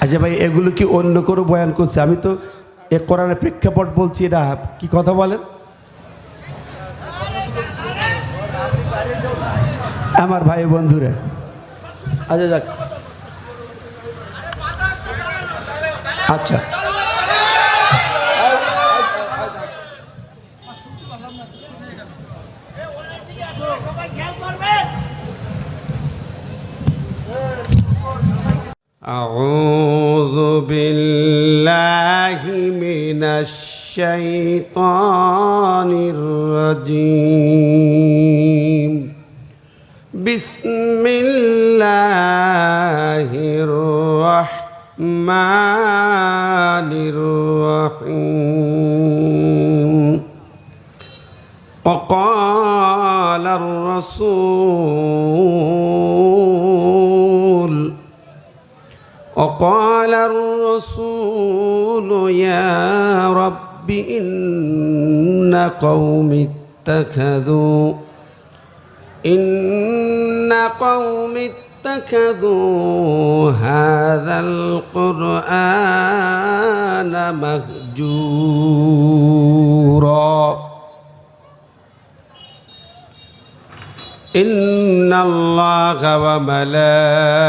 আচ্ছা ভাই, এগুলো কি অন্য কোনো বয়ান করছে? আমি তো এ কোরআনের প্রেক্ষাপট বলছি, এটা কি কথা বলেন আমার ভাই বন্ধুরা? আচ্ছা যাক, আচ্ছা أعوذ بالله من الشيطان الرجيم بسم الله الرحمن الرحيم وقال الرسول يا رب إن قومي اتخذوا هذا القرآن مهجورا إن الله وملائكته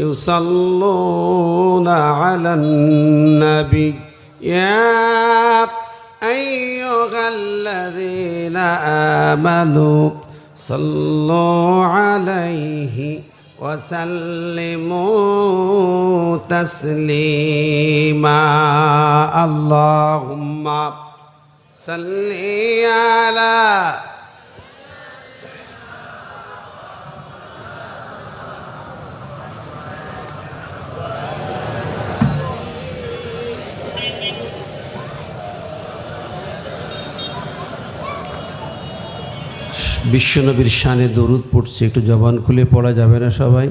يصلون على النبي يا أيها الذين آمنوا صلوا عليه وسلموا تسليما اللهم صل على বিশ্বনবীর শানে দরুদ পড়ছে, একটু জবান খুলে পড়া যাবে না সবাই?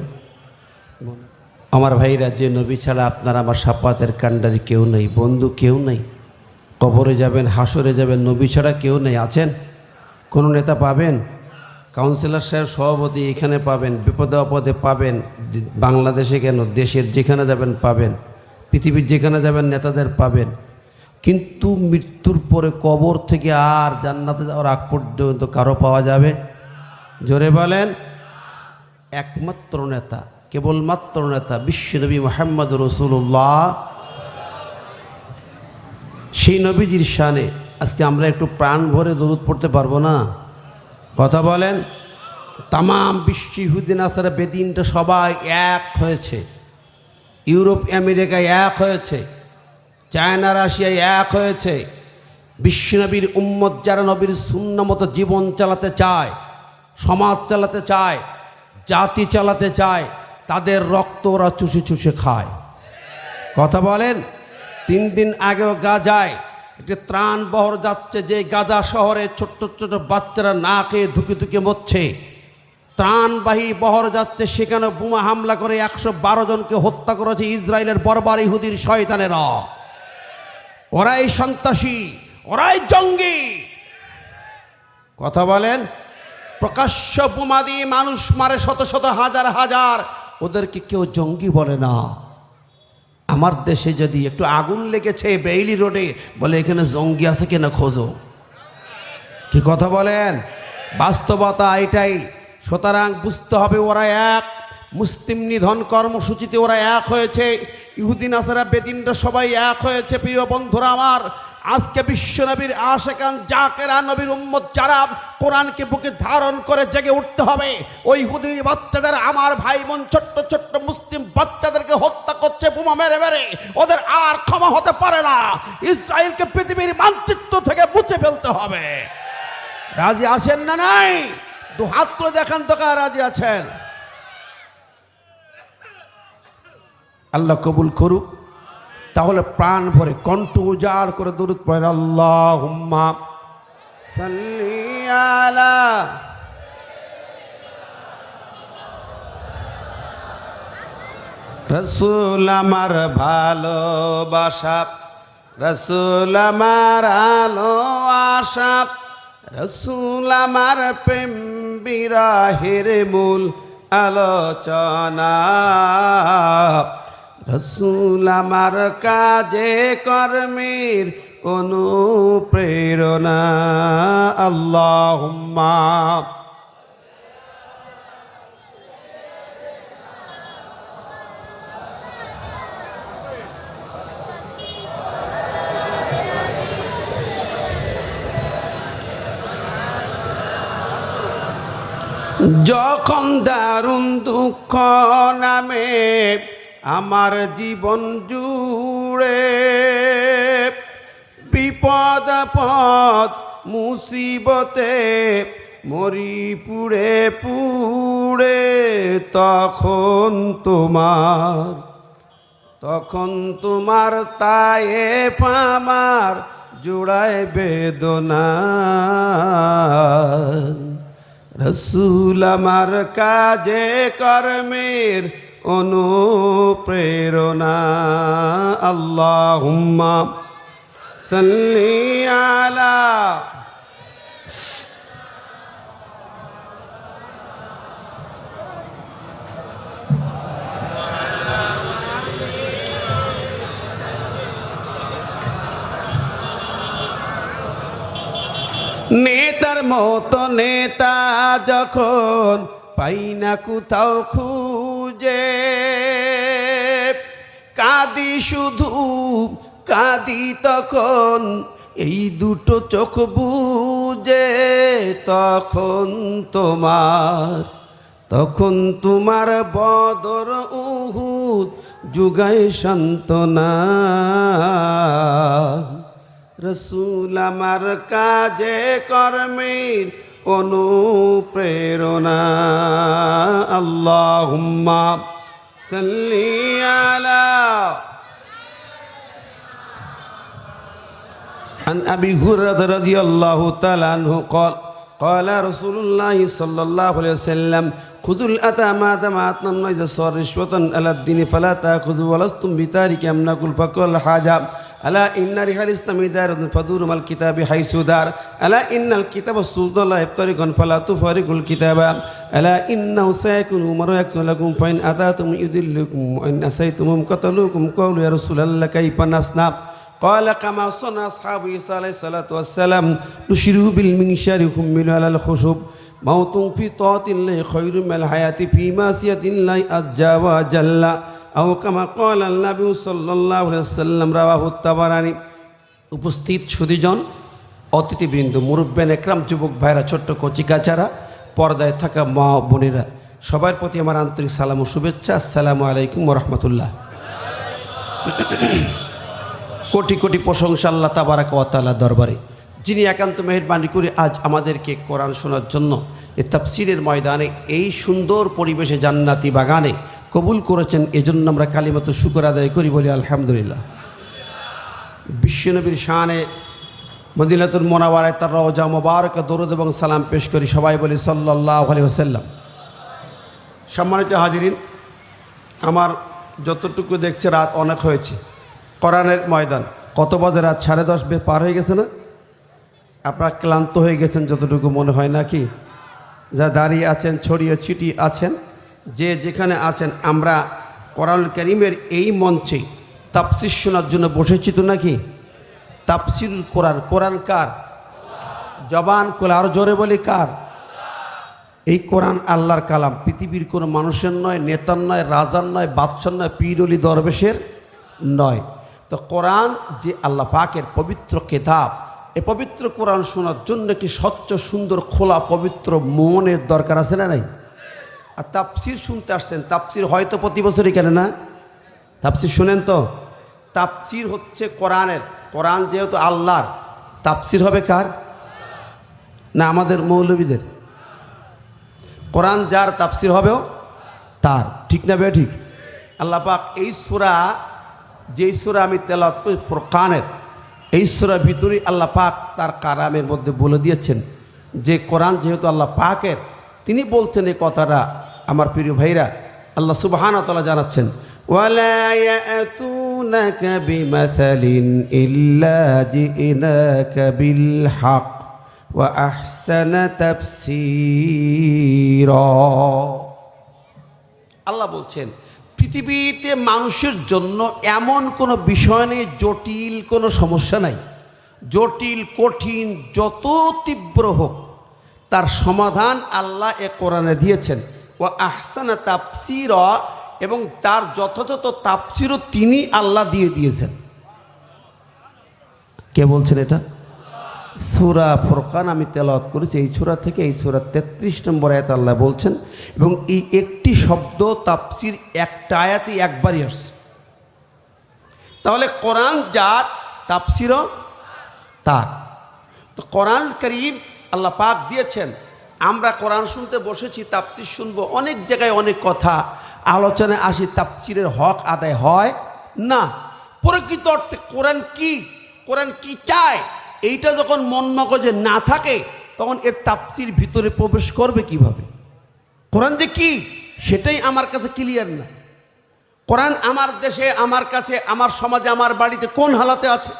আমার ভাইরা, যে নবী ছাড়া আপনার আমার সাফাতের কান্ডারি কেউ নেই, বন্ধু কেউ নেই। কবরে যাবেন, হাসরে যাবেন, নবী ছাড়া কেউ নেই। আছেন? কোনো নেতা পাবেন? কাউন্সিলর সাহেব, সভাপতি এখানে পাবেন, বিপদে আপদে পাবেন, বাংলাদেশে কেন দেশের যেখানে যাবেন পাবেন, পৃথিবীর যেখানে যাবেন নেতাদের পাবেন। কিন্তু মৃত্যুর পরে কবর থেকে আর জান্নাতে যাওয়ার আগ পর্যন্ত কারো পাওয়া যাবে? জোরে বলেন। একমাত্র নেতা, কেবলমাত্র নেতা বিশ্বনবী মুহাম্মদ রাসূলুল্লাহ। সেই নবীজির শানে আজকে আমরা একটু প্রাণ ভরে দরুদ পড়তে পারবো না? কথা বলেন। তাম বিশ্ব ইহুদি নাসারা বেদিনটা সবাই এক হয়েছে, ইউরোপ আমেরিকায় এক হয়েছে, চায়না রাশিয়ায় এক হয়েছে। বিশ্বনবীর উম্মত যারা নবীর সুন্নাহ মতো জীবন চালাতে চায়, সমাজ চালাতে চায়, জাতি চালাতে চায়, তাদের রক্ত ওরা চুষে চুষে খায়। কথা বলেন। 3 দিন আগেও গাজায় একটি ত্রাণ বহর যাচ্ছে, যে গাজা শহরে ছোট্ট ছোট বাচ্চারা না খেয়ে ধুকে ধুকে মরছে। ত্রাণবাহী বহর যাচ্ছে, সেখানে বোমা হামলা করে 112 জনকে হত্যা করেছে ইসরায়েলের বর্বর ইহুদির শয়তানেরা। ওরাই সন্ত্রাসী, ওরাই জঙ্গি। কথা বলেন। প্রকাশ্য বোমা দিয়ে মানুষ মারে, শত শত হাজার হাজার। ওদেরকে কেউ জঙ্গি বলে না। আমার দেশে যদি একটু আগুন লেগেছে বেইলি রোডে, বলে এখানে জঙ্গি আছে কিনা খোঁজো। কি কথা বলেন? বাস্তবতা এটাই। সুতরাং বুঝতে হবে ওরা এক। মুসলিম নিধন কর্মসূচিতে ওরা এক হয়েছে, ইহুদি নাসারা বেদিনরা সবাই এক হয়েছে। প্রিয় বন্ধুরা আমার, আজকে বিশ্বনবীর আশিকান জাকেরা, নবীর উম্মত যারা কোরআনকে বুকে ধারণ করে জেগে উঠতে হবে। ওই ইহুদির বাচ্চাদের, আমার ভাই বোন ছোট্ট ছোট্ট মুসলিম বাচ্চাদেরকে হত্যা করছে বোমা মেরে মেরে, ওদের আর ক্ষমা হতে পারে না। ইসরায়েলকে পৃথিবীর মানচিত্র থেকে মুছে ফেলতে হবে। রাজি আছেন না নাই? 2 হাত তুলে দেখান তো কারা রাজি আছেন। আল্লাহ কবুল করুক। তাহলে প্রাণ ভরে কণ্ঠ উজাড় করে দরুদ পড়েন, আল্লাহুম্মা সাল্লি আলা। রাসূল আমার ভালোবাসা, রাসূল আমার আলো আশা, রাসূল আমার প্রেম বিরহের মূল, আলোচনা। রসুল আমার কাজে কর্মের অনুপ্রেরণা। আল্লাহুম্মা যখন দারুণ দুঃখ নামে আমার জীবন জুড়ে, বিপদ আপদ মুসিবতে মরি পুড়ে পুড়ে, তখন তোমার তায়েফ আমার জোড়ায় বেদনা। রসুল আমার কাজে কর্মের অনুপ্রেরণা। আল্লাহুম্মা সাল্লি আলা নেতার মতো নেতা যখন পাই না কোথাও খুঁজে, কাঁদি শুধু কাঁদি তখন এই দুটো চোখ বুজে, তখন তোমার বদর উহুদ যুগায় সান্ত্বনা। রসুল আমার কাজে কর্মের অনুপ্রেরণা। আল্লাহুম্মা সাল্লি আলা عن أبي هريرة رضي الله تعالى عنه قال رسول الله صلى الله عليه وسلم خذوا الأتامى تماتنا إذا صار رشوة على الدين فلا تأخذوا ولستم بتارك أمنكم فكل الحاجة. ألا إن ريح الإسلام دار فدور ما الكتاب حيث دار. ألا إن الكتاب السلطان لا يفترق فلا تفارقوا الكتاب. ألا إنه سيكون أمر يكتب لكم فإن أتاتم يذلكم وإن أسيتم قتلوكم قالوا يا رسول الله كيف نصنع؟ قال كما صنع أصحاب عيسى عليه الصلاة والسلام نشروا بالمنشار يحمل على الخشب موت في طاعة الله خير من الحياة في معصية الله عز وجل أو كما قال النبي صلى الله عليه وسلم رواه الطبراني. উপস্থিত সুধীজন, অতিথিবৃন্দ, মুরব্বিয়ান একরাম, যুবক ভাইরা, ছোট্ট কচিকাচারা, পর্দায় থাকা মা বোনেরা, সবার প্রতি আমার আন্তরিক সালাম ও শুভেচ্ছা। আসসালামু আলাইকুম ওয়া রাহমাতুল্লাহ। কোটি কোটি প্রশংসা আল্লাহ তাবারাক ওয়া তাআলা দরবারে, যিনি একান্ত মেহেরবানি করে আজ আমাদেরকে কোরআন শোনার জন্য এই তাফসীরের ময়দানে, এই সুন্দর পরিবেশে, জান্নাতি বাগানে কবুল করেছেন। এজন্য আমরা কালিমাতু শুকর আদায় করি, বলি আলহামদুলিল্লাহ। বিশ্বনবীর শানে মদিনাতুল মুনাওয়ারায় তার রওজা মুবারক দরুদ এবং সালাম পেশ করি, সবাই বলি সাল্লাল্লাহু আলাইহি ওয়াসাল্লাম। সম্মানিত হাজিরিন, আমার যতটুকু দেখছে রাত অনেক হয়েছে। কোরআনের ময়দান কত বাজে? রাত 10:30 পার হয়ে গেছে না? আপনারা ক্লান্ত হয়ে গেছেন যতটুকু মনে হয় নাকি? যা দাঁড়িয়ে আছেন, ছড়িয়ে ছিটিয়ে আছেন, যে যেখানে আছেন, আমরা কোরআনুল কারীমের এই মঞ্চে তাফসীর শোনার জন্য বসেছি তো নাকি? তাফসীরুল কোরআন। কোরআন কার? জবান খোলা আরো জোরে বলি কার? এই কোরআন আল্লাহর কালাম। পৃথিবীর কোনো মানুষের নয়, নেতার নয়, রাজার নয়, বাদশার নয়, পীর ওলি দরবেশের নয়। তো কোরআন যে আল্লাহ পাকের পবিত্র কিতাব, এই পবিত্র কোরআন শোনার জন্য একটি স্বচ্ছ, সুন্দর, খোলা, পবিত্র মনের দরকার আছে না নাই? আর তাফসীর শুনতে আসছেন, তাফসীর হয়তো প্রতি বছরই, কেন না? তাফসীর শুনেন তো? তাফসীর হচ্ছে কোরআনের। কোরআন যেহেতু আল্লাহর, তাফসীর হবে কার? না আমাদের মৌলবীদের? কোরআন যার, তাফসীর হবেও তার। ঠিক না বে ঠিক? আল্লাহ পাক এই সূরা, যেই সূরা আমি তেলাওয়াত করি ফুরকানের, এই সূরার ভিতরেই আল্লাহ পাক তার কালামের মধ্যে বলে দিয়েছেন যে কোরআন যেহেতু আল্লাহ পাকের, তিনি বলছেন এই কথাটা। আমার প্রিয় ভাইরা, আল্লাহ সুবহানাহু ওয়া তাআলা জানাচ্ছেন, ওয়ালা ইয়াতুনাকা বিমাসালিন ইল্লা জিনাকা বিল হক ওয়া আহসানা তাফসীরা। আল্লাহ বলছেন পৃথিবীতে মানুষের জন্য এমন কোনো বিষয় নেই, জটিল কোনো সমস্যা নাই। জটিল কঠিন যত তীব্র হোক তার সমাধান আল্লাহ এ কোরআনে দিয়েছেন। ও আহসানা তাফসীর, এবং তার যথাযথ তাফসীরও তিনি আল্লাহ দিয়ে দিয়েছেন। কে বলছেন এটা? সূরা ফুরকান আমি তেলাওয়াত করেছি, এই সূরা থেকে, এই সূরা 33 নম্বর আয়াতে আল্লাহ বলছেন, এবং এই একটি শব্দ তাফসীর একটা আয়াতে একবারই আসছে। তাহলে কোরআন যার, তাফসীরও তার। তো কোরআন কারীম আল্লাহ পাক দিয়েছেন, আমরা কোরআন শুনতে বসেছি, তাফসীর শুনবো, অনেক জায়গায় অনেক কথা আলোচনায় আসি, তাফসীরের হক আদায় হয় না। প্রকৃত অর্থে কোরআন কি, কোরআন কি চায়, এইটা যখন মন মগজে না থাকে তখন এর তাফসীর ভিতরে প্রবেশ করবে কিভাবে? কোরআন যে কি সেটাই আমার কাছে ক্লিয়ার না। কোরআন আমার দেশে, আমার কাছে, আমার সমাজে, আমার বাড়িতে কোন হালাতে আছে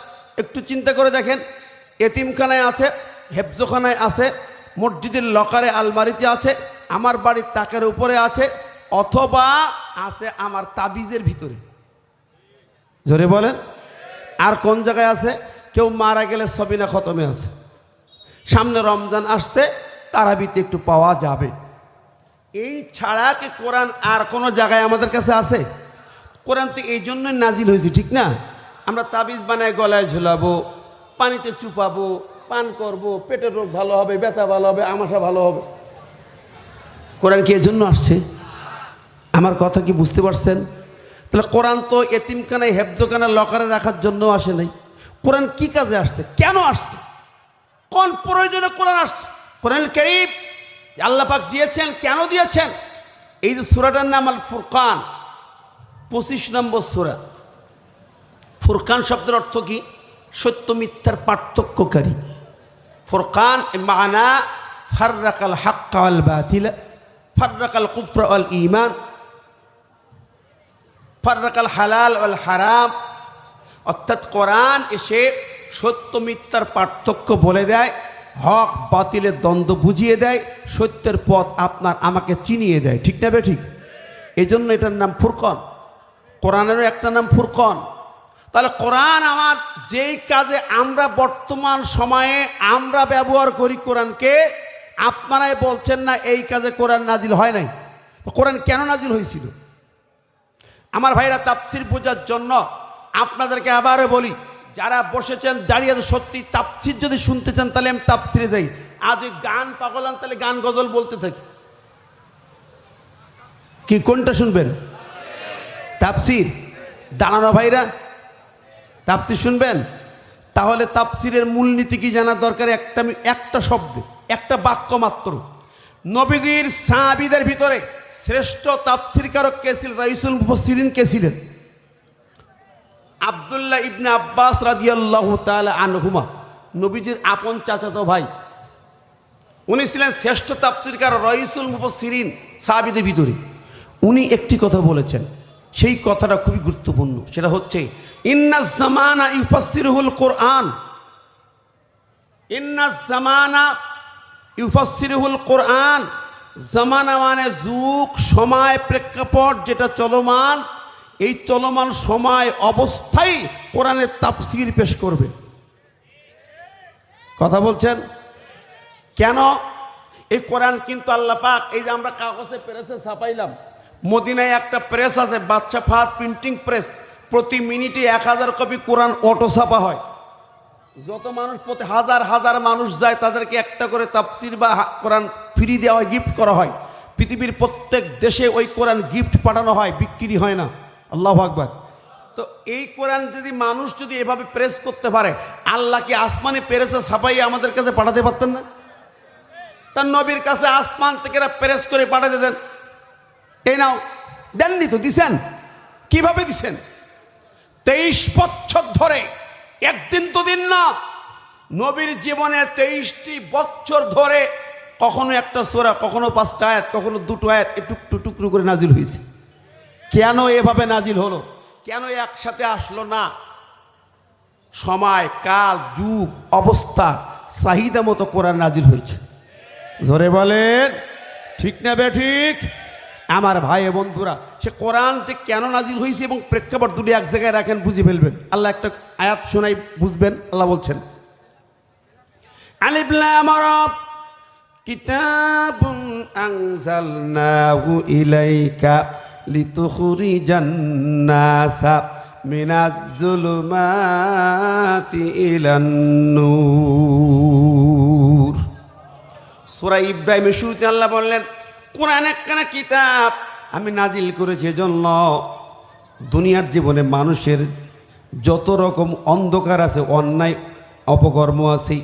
একটু চিন্তা করে দেখেন। এতিমখানায় আছে, হেফজখানায় আছে, মসজিদের লকারে আলমারিতে আছে, আমার বাড়ির তাকের উপরে আছে, অথবা আছে আমার তাবিজের ভিতরে। জোরে বলেন। আর কোন জায়গায় আছে? কেউ মারা গেলে সবিনা খতমে আছে, সামনে রমজান আসছে, তারাবিতে একটু পাওয়া যাবে। এই ছাড়া কি কোরআন আর কোনো জায়গায় আমাদের কাছে আছে? কোরআন তো এই জন্যই নাজিল হয়েছে, ঠিক না? আমরা তাবিজ বানায় গলায় ঝুলাবো, পানিতে চুপাবো, পান করব, পেটের রোগ ভালো হবে, ব্যথা ভালো হবে, আমাশা ভালো হবে। কোরআন কি এর জন্য আসছে? আমার কথা কি বুঝতে পারছেন? তাহলে কোরআন তো এতিমখানায়, হেফজখানায়, লকারে রাখার জন্য আসে নাই। কোরআন কি কাজে আসছে, কেন আসছে, কোন প্রয়োজনে কোরআন আসছে? কোরআন কারীম আল্লাহ পাক দিয়েছেন, কেন দিয়েছেন? এই যে সূরাটার নাম আল ফুরকান, 25 নম্বর সূরা। ফুরকান শব্দের অর্থ কি? সত্য মিথ্যার পার্থক্যকারী। ফুরকান মানা ফাররাকাল হাক্কা ওয়াল বাতিল, ফাররাকাল কুফরা ওয়াল ঈমান, ফাররাকাল হালাল ওয়াল হারাম। অর্থাৎ কোরআন এসে সত্য মিথ্যার পার্থক্য বলে দেয়, হক বাতিলের দ্বন্দ্ব বুঝিয়ে দেয়, সত্যের পথ আপনার আমাকে চিনিয়ে দেয়, ঠিক না ঠিক? এই জন্য এটার নাম ফুরকান। কোরআনেরও একটা নাম ফুরকান। তাহলে কোরআন আমার যেই কাজে আমরা বর্তমান সময়ে আমরা ব্যবহার করি কোরআনকে, আপনারাই বলছেন না এই কাজে কোরআন নাজিল হয় নাই। কোরআন কেন নাজিল হয়েছিল? আমার ভাইরা, তাফসীর বোঝার জন্য আপনাদেরকে আবারও বলি, যারা বসেছেন দাঁড়িয়ে, সত্যি তাফসীর যদি শুনতে চান তাহলে আমি তাফসীরে যাই। আজ গান পাগলান, তাহলে গান গজল বলতে থাকি। কি কোনটা শুনবেন? তাফসীর। দাঁড়ানো ভাইরা, তাফসীর শুনবেন? তাহলে তাফসীরের মূলনীতি কি জানার দরকার? একটা শব্দ, একটা বাক্য মাত্র। নবীজির সাহাবীদের ভিতরে শ্রেষ্ঠ তাফসীরকারক কে ছিলেন? রাইসুল মুফাসসিরিন কে ছিলেন? আব্দুল্লাহ ইবনে আব্বাস রাদিয়াল্লাহু তাআলা আনহুমা, নবীজির আপন চাচাতো ভাই। উনি ছিলেন শ্রেষ্ঠ তাফসীরকার, রাইসুল মুফাসসিরিন সাহাবীদের ভিতরে। উনি একটি কথা বলেছেন, সেই কথাটা খুবই গুরুত্বপূর্ণ। সেটা হচ্ছে ইন্নাজ জামানা ইউফাসসিরুল কোরআন। ইন্নাজ জামানা ইউফাসসিরুল কোরআন। জামানা মানে যুগ, সময়, প্রেক্ষাপট যেটা চলমান, এই চলমান সময় অবস্থায় কোরআনের তাফসীর পেশ করবে। কথা বলছেন কেন? এই কোরআন কিন্তু আল্লাহ পাক, এই যে আমরা কাগজে প্রেসে ছাপাইলাম, মদিনায় একটা প্রেস আছে, বাদশা ফাহাদ প্রিন্টিং প্রেস। প্রতি মিনিটে 1000 কপি কোরআন অটো ছাপা হয়। যত মানুষ, প্রতি হাজার হাজার মানুষ যায়, তাদেরকে একটা করে তাফসীর বা কোরআন ফ্রি দেওয়া হয়, গিফট করা হয়। পৃথিবীর প্রত্যেক দেশে ওই কোরআন গিফট পাঠানো হয়, বিক্রি হয় না। আল্লাহু আকবার। তো এই কোরআন যদি মানুষ যদি এভাবে প্রেস করতে পারে, আল্লাহ কি আসমানে প্রেসে ছাপাইয়ে আমাদের কাছে পাঠাতে পারতেন না? তার নবীর কাছে আসমান থেকে প্রেস করে পাঠাতে দেন, এই নাও, দেননি তো, দিছেন। কিভাবে দিছেন? 23 বছর ধরে, একদিন দুদিন না, নবীর জীবনে 23টি বছর ধরে কখনো একটা সূরা, কখনো 5টা আয়াত, কখনো 2টো আয়াত টুকরো টুকরো করে নাজিল হয়েছে। কেন এভাবে নাজিল হলো? কেন একসাথে আসলো না? সময়, কাল, যুগ, অবস্থা, চাহিদা মতো কোরআন নাজিল হয়েছে। জোরে বলেন, ঠিক না বে ঠিক? আমার ভাই বন্ধুরা, সে কোরআন যে কেন নাজিল হয়েছে এবং প্রেক্ষাপট দুটি এক জায়গায় রাখেন, বুঝে ফেলবেন। আল্লাহ একটা আয়াত শোনাই, বুঝবেন। আল্লাহ বলছেন, আলিফ লাম রা কিতাবুন আনজালনাহু ইলাইকা লিতুখরিজান নাসা মিনাজ যুলুমাতি ইলান নূর। সূরা ইব্রাহিমের শুরুতে আল্লাহ বললেন, কোরআন একখানা কিতাব আমি নাজিল করেছি জন্য দুনিয়ার জীবনে মানুষের যত রকম অন্ধকার আছে, অন্যায় অপকর্ম আছে,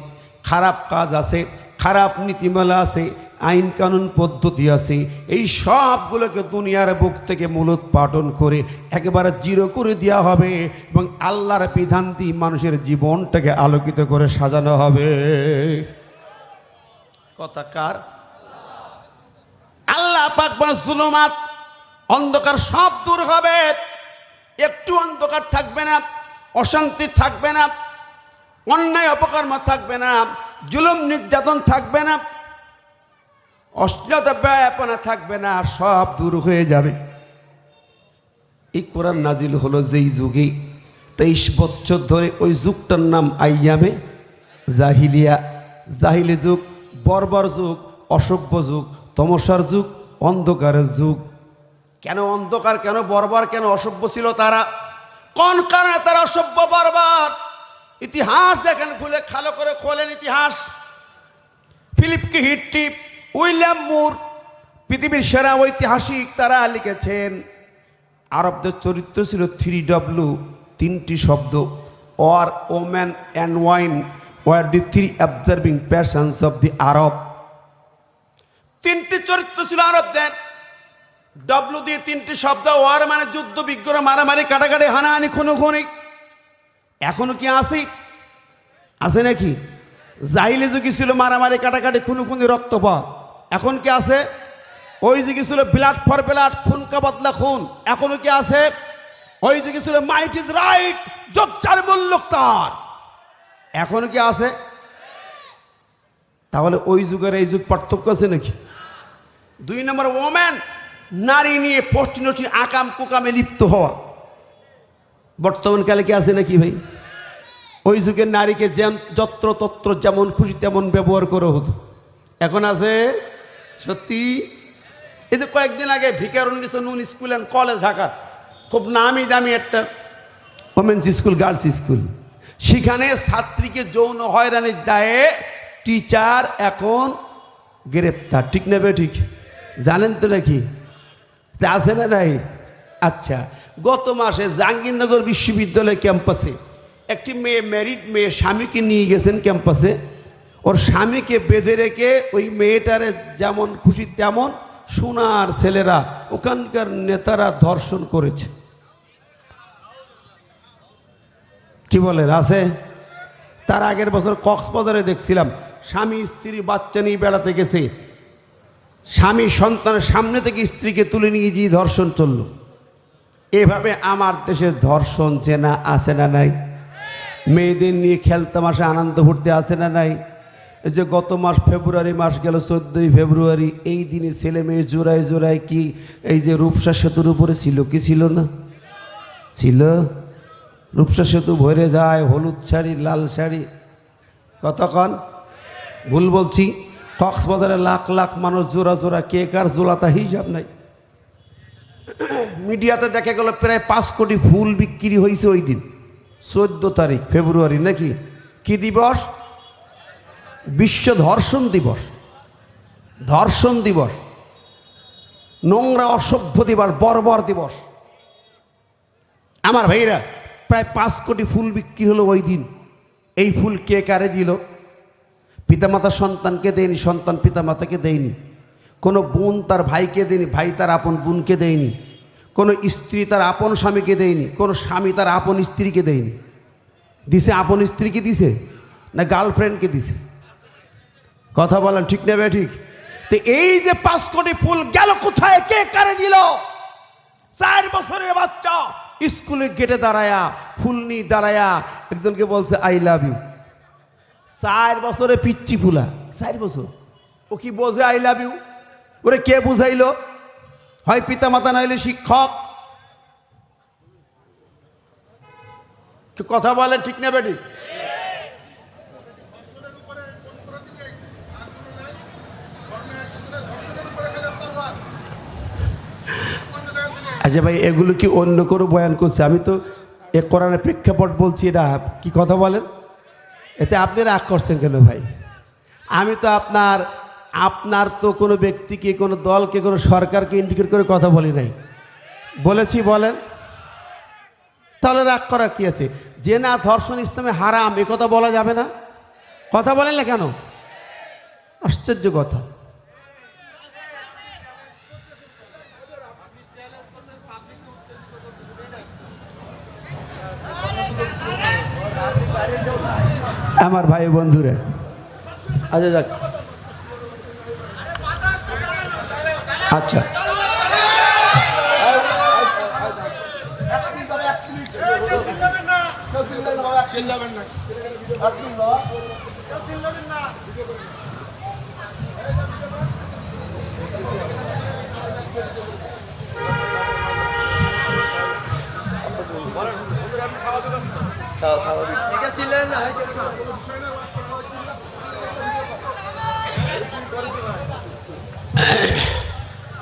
খারাপ কাজ আছে, খারাপ নীতিমালা আছে, আইন কানুন পদ্ধতি আছে, এই সবগুলোকে দুনিয়ার বুক থেকে মূলোৎপাটন করে একেবারে জিরো করে দেওয়া হবে এবং আল্লাহর বিধান দিয়ে মানুষের জীবনটাকে আলোকিত করে সাজানো হবে। কথা কার? আল্লাহ পাক বলেন, জুলুমাত অন্ধকার সব দূর হবে, একটু অন্ধকার থাকবে না, অশান্তি থাকবে না, অন্যায় অপকর্ম থাকবে না, জুলুম নির্যাতন থাকবে না, অশ্লীলতা ব্যাপনা থাকবে না, সব দূর হয়ে যাবে। এই কোরআন নাজিল হলো যেই যুগে 23 বছর ধরে, ওই যুগটার নাম আইয়ামে জাহিলিয়া। জাহিলি যুগ, বর্বর যুগ, অসভ্য যুগ, তমসার যুগ, অন্ধকারের যুগ। কেন অন্ধকার, কেন বর্বর, কেন অসভ্য ছিল তারা? কোন কারণে তারা অসভ্য বর্বর? ইতিহাস দেখেন, খুলে খালো করে খোলেন ইতিহাস। ফিলিপ কি হিট্টি, উইলিয়াম মুর, পৃথিবীর সেরা ঐতিহাসিক, তারা লিখেছেন আরবদের চরিত্র ছিল 3W, 3টি শব্দ, war, woman and wine were the 3 observing passions of the Arab. 3টি চরিত্র ছিল আরবদের। W দিয়ে 3টি শব্দ, ওয়ার মানে যুদ্ধ বিগ্রহ, মারামারি, কাটাকাটি, হানাহানি, খুনোখুনি। এখনো কি আছে নাকি? জাহিলি যুগে ছিল মারামারি, কাটাকাটি, খুনোখুনি, রক্তপাত। এখন কি আছে? ওই যুগে ছিল ব্লাড ফর ব্লাড, খুন কা বদলা খুন। এখনো কি আছে? ওই যুগে ছিল মাইট ইজ রাইট, যোদ্ধার মূল্য তার। এখনো কি আছে? তাহলে ওই যুগের এই যুগ পার্থক্য আছে নাকি? 2 নম্বর, ওম্যান, নারী নিয়ে পশ্চিমী আকাম কুকামে লিপ্ত হওয়া। বর্তমান কালে কি আছে নাকি ভাই? ওই যুগের নারীকে যত্র তত্র যেমন খুশি তেমন ব্যবহার করা হতো। এখন আছে? সত্যি? এই যে কয়েকদিন আগে ভিকারুন্নিসা নুন স্কুল অ্যান্ড কলেজ, ঢাকার খুব নামি দামি একটা ওমেন্স স্কুল, গার্লস স্কুল, সেখানে ছাত্রীকে যৌন হয়রানির দায়ে টিচার এখন গ্রেপ্তার। ঠিক নেবে? ঠিক জানেন তো নাকি? আছে না নাই? আচ্ছা, গত মাসে জাহাঙ্গীরনগর বিশ্ববিদ্যালয় ক্যাম্পাসে একটি মেয়ে, ম্যারিড মেয়ে, স্বামীকে নিয়ে গেছেন ক্যাম্পাসে। ওর স্বামীকে বেঁধে রেখে ওই মেয়েটারে যেমন খুশি তেমন সোনার ছেলেরা, ওখানকার নেতারা ধর্ষণ করেছে। কি বলেন? আছে? তার আগের বছর কক্সবাজারে দেখছিলাম, স্বামী স্ত্রী বাচ্চা নিয়ে বেড়াতে গেছে, স্বামী সন্তানের সামনে থেকে স্ত্রীকে তুলে নিয়ে গিয়ে ধর্ষণ চলল। এভাবে আমার দেশে ধর্ষণ চেনা আছে না নাই? মেয়েদের নিয়ে খেলতামাশা, আনন্দ ফুর্তি আছে না নাই? এই যে গত মাস ফেব্রুয়ারি মাস গেল, 14ই ফেব্রুয়ারি, এই দিনে ছেলে মেয়ে জোড়ায় জোড়ায় কি এই যে রূপসা সেতুর উপরে ছিল কি ছিল না? ছিল। রূপসা সেতু ভরে যায়, হলুদ শাড়ি, লাল শাড়ি। কতক্ষণ ভুল বলছি? কক্সবাজারে লাখ লাখ মানুষ জোড়া জোড়া, কে কার জোড়াতা হিসাব নাই। মিডিয়াতে দেখা গেল প্রায় 5 কোটি ফুল বিক্রি হয়েছে ওই দিন, 14 তারিখ ফেব্রুয়ারি নাকি? কি দিবস? বিশ্ব ধর্ষণ দিবস। ধর্ষণ দিবস, নোংরা অসভ্য দিবস, বর্বর দিবস। আমার ভাইরা, প্রায় 5 কোটি ফুল বিক্রি হলো ওই দিন। এই ফুল কে কারে দিল? পিতামাতা সন্তানকে দেয়নি, সন্তান পিতামাতাকে দেয়নি, কোনো বোন তার ভাইকে দেয়নি, ভাই তার আপন বোনকে দেয়নি, কোনো স্ত্রী তার আপন স্বামীকে দেয়নি, কোনো স্বামী তার আপন স্ত্রীকে দেয়নি। দিছে আপন স্ত্রীকে দিছে না গার্লফ্রেন্ডকে দিছে? কথা বলেন ঠিক নেবে? ঠিক। তো এই যে 5 কোটি ফুল গেল কোথায়, কে কারে দিল? 4 বছরের বাচ্চা স্কুলে গেটে দাঁড়ায়া, ফুল নিয়ে দাঁড়ায়া একজনকে বলছে আই লাভ ইউ। 4 বছরে পিচ্ছি ফুলা, 4 বছর। ও কি বোঝে আই লাভ ইউ? ওরে কে বুঝাইলো? হয় পিতা মাতা নইলে শিক্ষক। কথা বলে ঠিক না বেটি? আচ্ছা ভাই, এগুলো কি অন্য কোনো বয়ান করছে? আমি তো এ কোরআনের প্রেক্ষাপট বলছি, এটা কি কথা বলেন? এতে আপনি রাগ করছেন কেন ভাই? আমি তো আপনার তো কোনো ব্যক্তিকে, কোনো দলকে, কোনো সরকারকে ইন্ডিকেট করে কথা বলি নাই। বলেছি বলেন, তাহলে রাগ করার কি আছে? যে না ধর্ষণ ইসলামে হারাম এ কথা বলা যাবে না? কথা বলেন না কেন? আশ্চর্য কথা। আমার ভাই বন্ধুরা, আচ্ছা যাক, আচ্ছা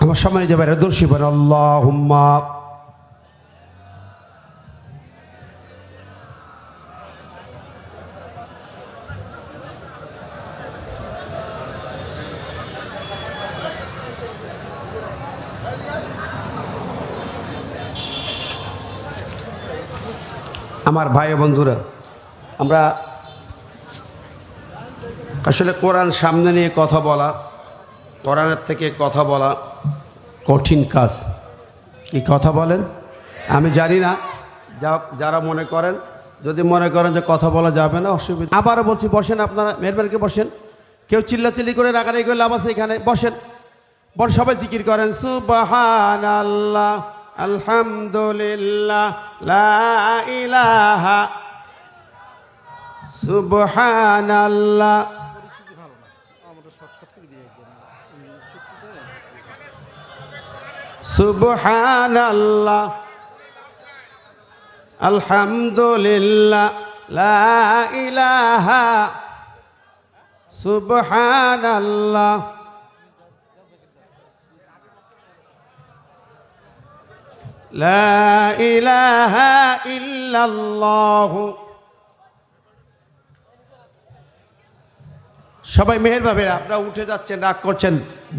আমার সম্মানিত ভাইরা, দর্শী বলেন আল্লাহুম্মা। আমার ভাই বন্ধুরা, আমরা আসলে কোরআন সামনে নিয়ে কথা বলা, কোরআনের থেকে কথা বলা কঠিন কাজ। কি কথা বলেন? আমি জানি না, যারা মনে করেন, যদি মনে করেন যে কথা বলা যাবে না, অসুবিধা। আবারও বলছি, বসেন আপনারা, মেহরবানি বসেন। কেউ চিল্লাচিল্লি করে রাগারাগি করে লাভ আছে? এখানে বসেন, বল, সবাই জিকির করেন সুবহানাল্লাহ, আলহামদুলিল্লাহ, লা ইলাহা, সুবহানাল্লাহ, সুবহানাল্লাহ, আলহামদুলিল্লাহ, লা ইলাহা, সুবহানাল্লাহ, লা ইলাহা ইল্লাল্লাহ। সবাই মেহেরবানি, আপনারা উঠে যাচ্ছেন, রাগ করছেন,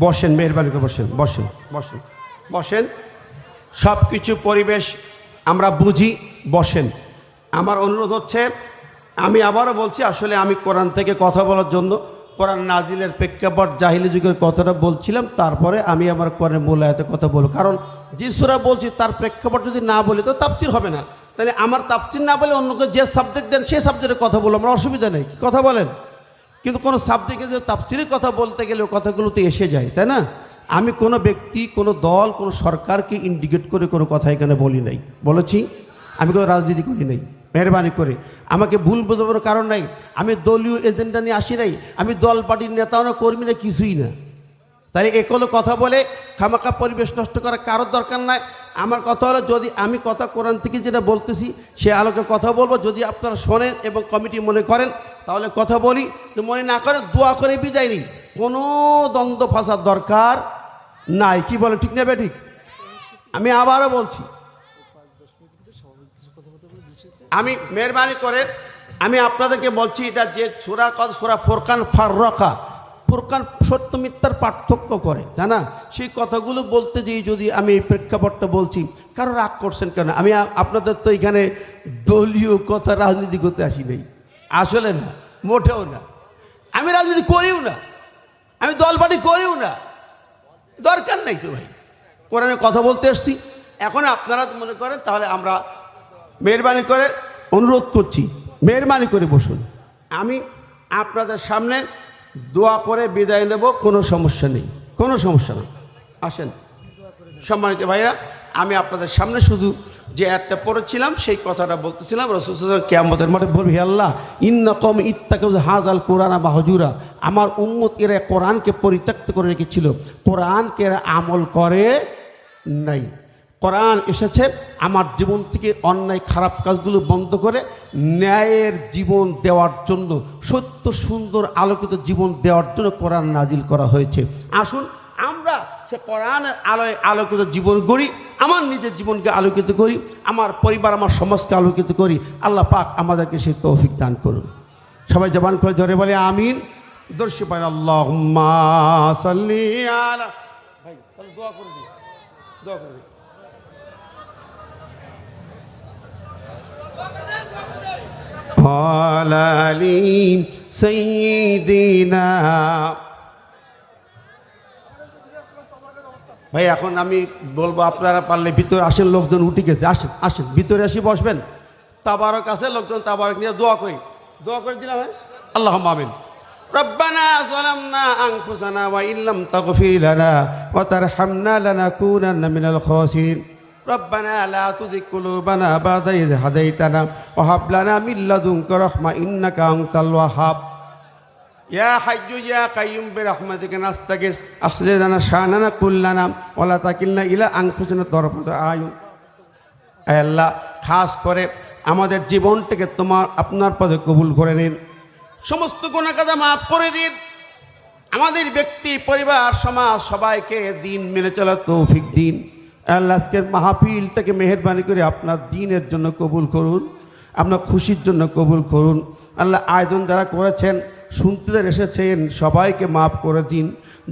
বসেন, মেহেরবানি করে বসেন, বসেন বসেন বসেন। সব কিছু পরিবেশ আমরা বুঝি, বসেন। আমার অনুরোধ হচ্ছে, আমি আবারও বলছি, আসলে আমি কোরআন থেকে কথা বলার জন্য কোরআন নাজিলের প্রেক্ষাপট জাহিলি যুগের কথাটা বলছিলাম, তারপরে আমি আমার কোরআনের মূল আয়াতে কথা বলব। কারণ যে সূরা বলছি তার প্রেক্ষাপট যদি না বলি তো তাফসির হবে না। তাহলে আমার তাফসির না বলে অন্যকে যে সাবজেক্ট দেন সেই সাবজেক্টে কথা বলবো, আমরা অসুবিধা নেই। কথা বলেন? কিন্তু কোনো সাবজেক্টে যে তাফসিরের কথা বলতে গেলে কথাগুলো তো এসে যায়, তাই না? আমি কোনো ব্যক্তি, কোনো দল, কোনো সরকারকে ইন্ডিকেট করে কোনো কথা এখানে বলি নাই। বলেছি আমি কোনো রাজনীতি করি নাই। মেহরবানি করে আমাকে ভুল বোঝানোর কারণ নাই। আমি দলীয় এজেন্ডা নিয়ে আসি নাই। আমি দল পার্টির নেতাও না, কর্মী না, কিছুই না। তাই এগুলো কথা বলে খামাখা পরিবেশ নষ্ট করার কারোর দরকার নাই। আমার কথা হলো, যদি আমি কথা কোরআন থেকে যেটা বলতেছি সে আলোকে কথা বলবো। যদি আপনারা শোনেন এবং কমিটি মনে করেন তাহলে কথা বলি, তো মনে না করেন দোয়া করে বিদায় নিই। কোনো দ্বন্দ্ব ফাঁসার দরকার নাই। কি বলে, ঠিক না ঠিক? আমি আবারও বলছি, আমি মেহরবানি করে আমি আপনাদেরকে বলছি, এটা যে সূরার কথা, সূরা ফুরকান, ফাররাকা, ফুরকান সত্য মিথ্যার পার্থক্য করে, জানা? সেই কথাগুলো বলতে যেয়ে যদি আমি এই প্রেক্ষাপটটা বলছি, কারো রাগ করছেন কেন? আমি আপনাদের তো এখানে দলীয় কথা, রাজনীতি করতে আসি নাই, আসলে না, মোটেও না। আমি রাজনীতি করিও না, আমি দল পার্টি করিও না, দরকার নাই তো ভাই। কোরআনে কথা বলতে এসছি। এখন আপনারা মনে করেন, তাহলে আমরা মেহরবানি করে অনুরোধ করছি, মেহরবানি করে বসুন। আমি আপনাদের সামনে দোয়া করে বিদায় নেব, কোনো সমস্যা নেই, কোনো সমস্যা নেই। আসেন সম্মানিত ভাইরা, আমি আপনাদের সামনে শুধু যে একটা পড়েছিলাম সেই কথাটা বলতেছিলাম। রাসূল সাল্লাল্লাহু আলাইহি ওয়াসাল্লাম কিয়ামতের মাঠে বলবে, হে আল্লাহ, ইন্নাকুম ইত্তাকাযু হাযাল কুরআনা মাহজুরা, আমার উম্মত এরা কোরআনকে পরিত্যক্ত করে রেখেছিল, কোরআনকে এরা আমল করে নাই। কোরআন এসেছে আমার জীবন থেকে অন্যায় খারাপ কাজগুলো বন্ধ করে ন্যায়ের জীবন দেওয়ার জন্য, সত্য সুন্দর আলোকিত জীবন দেওয়ার জন্য কোরআন নাজিল করা হয়েছে। আসুন আমরা সে কোরআনের আলোয় আলোকিত জীবন গড়ি, আমার নিজের জীবনকে আলোকিত করি, আমার পরিবার আমার সমাজকে আলোকিত করি। আল্লাহ পাক আমাদেরকে সেই তৌফিক দান করুন। সবাই জবান করে ধরে বলে আমিন। দর্শি পাই আল্লাহুম্মা সাল্লি আলা। ভাই তাহলে দোয়া করে দিই, দোয়া করে দিই। আলালি সাইয়্যিদিনা। ভাই এখন আমি বলবো আপনারা পারলে ভিতরে আসেন, লোকজন উঠে গেছে, আসেন আসেন ভিতরে আসি বসবেন। তাবারক আছে, লোকজন তাবারক নিয়ে দোয়া করি, দোয়া করে দিলাম। হ্যাঁ আল্লাহুম্মা আমিন। রব্বানা যালামনা আনফুসানা ওয়া ইল্লাম তাগফির লানা ওয়া তারহামনা লানাকুনান্না মিনাল খাসিরিন। রব্বানা লা তুযিগ কুলুবানা বা'দা ইয হাদাইতানা ওয়া হাব লানা মিন লাদুনকা রাহমা ইন্নাকা আনতাল ওয়াহ্হাব। ইয়া হাইয়্যু ইয়া কাইয়্যুম বিরহমাতিকা নাস্তাগিস আসলিহ লানা শা'নানা কুল্লানা ওয়া লা তাকিলনা ইলা আনফুসিনা তারফাতা আয়ুন। হে আল্লাহ, খাস করে আমাদের জীবনটাকে আপনার পদে কবুল করে নিন, সমস্ত গুনাহ কাজা মাফ করে দিন, আমাদের ব্যক্তি পরিবার সমাজ সবাইকে দিন মেনে চলার তৌফিক দিন। আল্লাহ আজকের মাহফিলটাকে মেহেরবানি করে আপনার দিনের জন্য কবুল করুন, আপনার খুশির জন্য কবুল করুন। আল্লাহ আয়োজন যারা করেছেন, শুনতে যারা এসেছেন, সবাইকে মাফ করে দিন।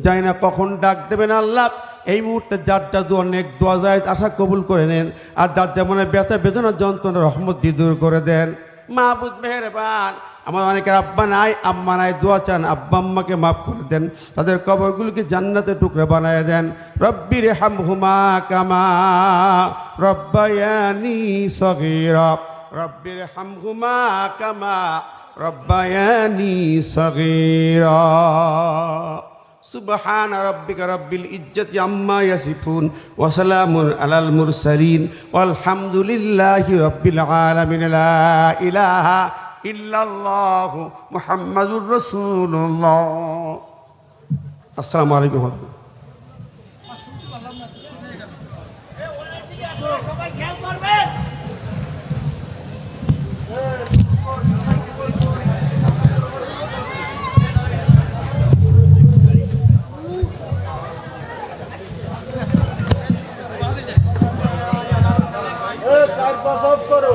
জানি না কখন ডাক দেবেন আল্লাহ, এই মুহূর্তে যার যা অনেক দোয়া যায় আশা কবুল করে নেন, আর যার যেমন ব্যথা বেদনা যন্ত্রণা রহমত দিয়ে দূর করে দেন। মাহবুব মেহেরবান, আমার অনেকের আব্বা নাই আম্মা নাই, দোয়া চান আব্বা আম্মাকে মাফ করে দেন, তাদের কবরগুলোকে জান্নাতে টুকরা বানায় দেন। রব্বির হামহুমা কামা রব্বায়ানি সগীরা, রব্বির হামহুমা কামা রব্বায়ানি সগীরা। সুবহান রাব্বিকা রাব্বিল ইজ্জাতি আম্মা ইয়াসিফুন ওয়া সালামুন আলাল মুরসালিন ওয়ালহামদুলিল্লাহি রাব্বিল আলামিন। লা ইলাহা ইল্লাল্লাহু মুহাম্মাদুর রাসূলুল্লাহ। আসসালামু আলাইকুম। সবাই খেয়াল করবেন। করো